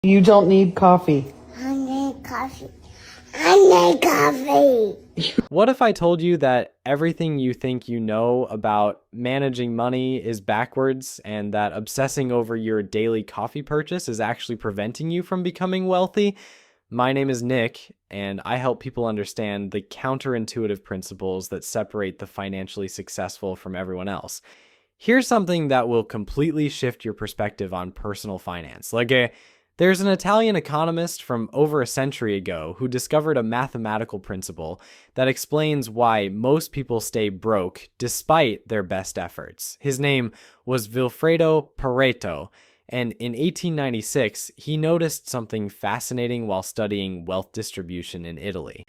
You don't need coffee. I need coffee. I need coffee. What if I told you that everything you think you know about managing money is backwards, and that obsessing over your daily coffee purchase is actually preventing you from becoming wealthy? My name is Nick, and I help people understand the counterintuitive principles that separate the financially successful from everyone else. Here's something that will completely shift your perspective on personal finance. There's an Italian economist from over a century ago who discovered a mathematical principle that explains why most people stay broke despite their best efforts. His name was Vilfredo Pareto, and in 1896, he noticed something fascinating while studying wealth distribution in Italy.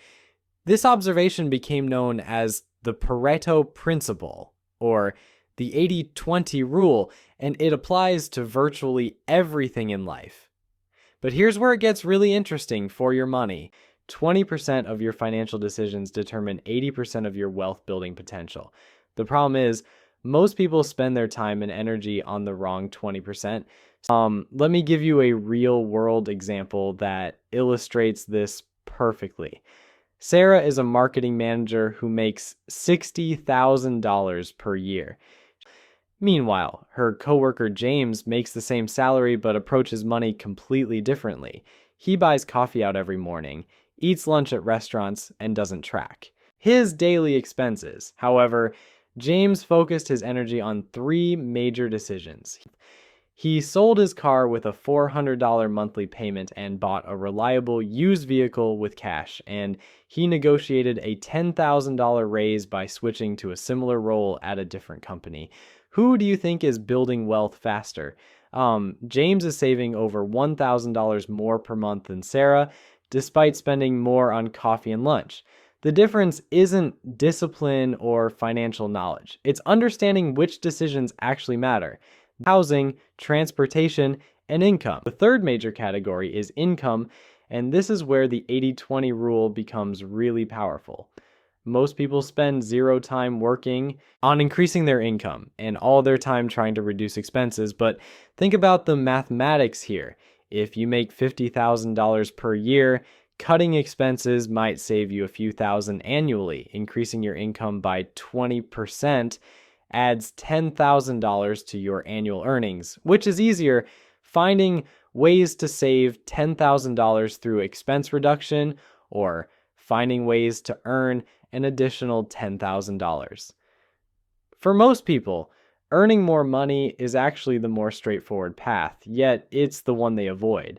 This observation became known as the Pareto Principle, or the 80-20 rule, and it applies to virtually everything in life. But here's where it gets really interesting for your money. 20% of your financial decisions determine 80% of your wealth building potential. The problem is, most people spend their time and energy on the wrong 20%. Let me give you a real world example that illustrates this perfectly. Sarah is a marketing manager who makes $60,000 per year. Meanwhile, her coworker James makes the same salary but approaches money completely differently. He buys coffee out every morning, eats lunch at restaurants, and doesn't track his daily expenses. However, James focused his energy on three major decisions. He sold his car with a $400 monthly payment and bought a reliable used vehicle with cash, and he negotiated a $10,000 raise by switching to a similar role at a different company. Who do you think is building wealth faster? James is saving over $1,000 more per month than Sarah, despite spending more on coffee and lunch. The difference isn't discipline or financial knowledge. It's understanding which decisions actually matter: housing, transportation, and income. The third major category is income, and this is where the 80-20 rule becomes really powerful. Most people spend zero time working on increasing their income and all their time trying to reduce expenses, but think about the mathematics here. If you make $50,000 per year, cutting expenses might save you a few thousand annually. Increasing your income by 20% adds $10,000 to your annual earnings, which is easier: finding ways to save $10,000 through expense reduction, or finding ways to earn an additional $10,000. For most people, earning more money is actually the more straightforward path, yet it's the one they avoid.